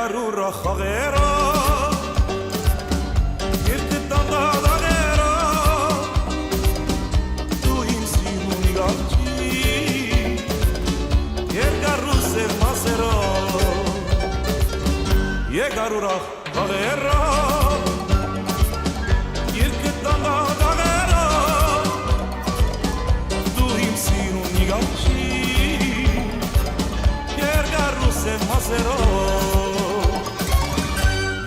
Yegarura khagera Yirte tandadagera Tu insimu nigachi Yegaruse masero Yegarura khagera Yirte tandadagera Tu insimu nigachi Yegaruse masero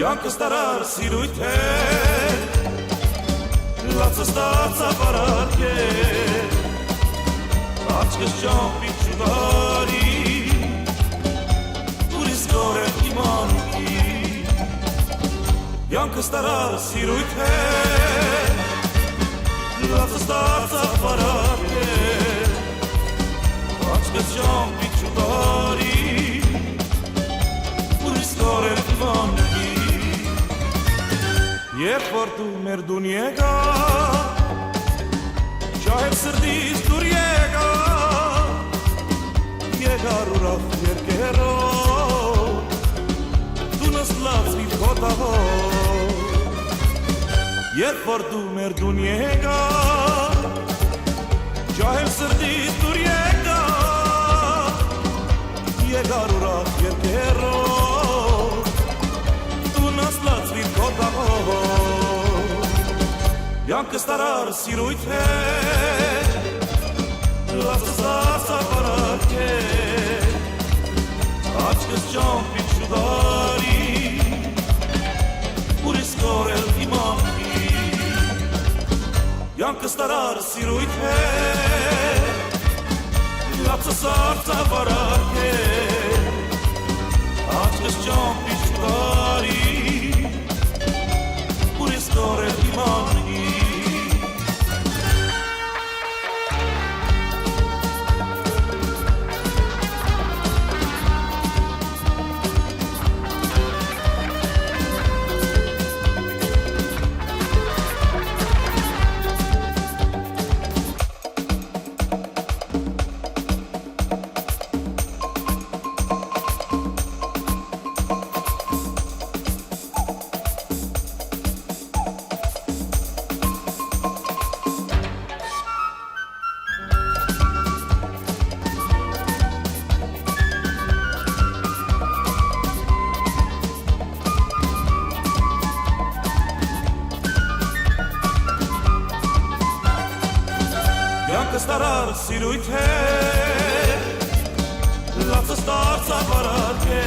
Yank starar siruite Latsa statsa pararke Achkes champi chudari Turis gore imanki Yank starar siruite Latsa statsa pararke Achkes champi chudari Turis gore imanki Երբ որ դու մեր դուն եկա Շահեր սրտիս դուր եկա Եկար ուրախ երկերով Դու նստլաց մի խոտահով Երբ որ դու մեր դուն եկա Շահեր սրտիս դուր եկա Եկար ուրախ երկերով Դու նստլաց մի խոտահով Yank starar siruite Latsa pararke Achkes champi chudari Uris korel imamki Yank starar siruite Latsa pararke Achkes champi chudari Uris korel imamki Yank starar siruite Latsa startsa pararke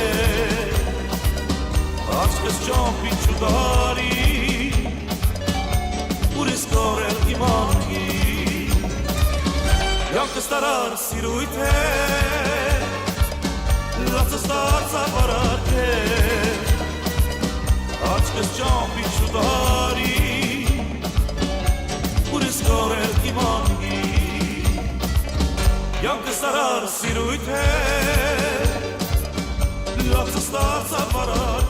Achkes champi chudari Uris korel imanki Yank starar siruite Latsa startsa pararke Achkes champi chudari Uris korel imanki Yank starar siruite Latsa statsa parar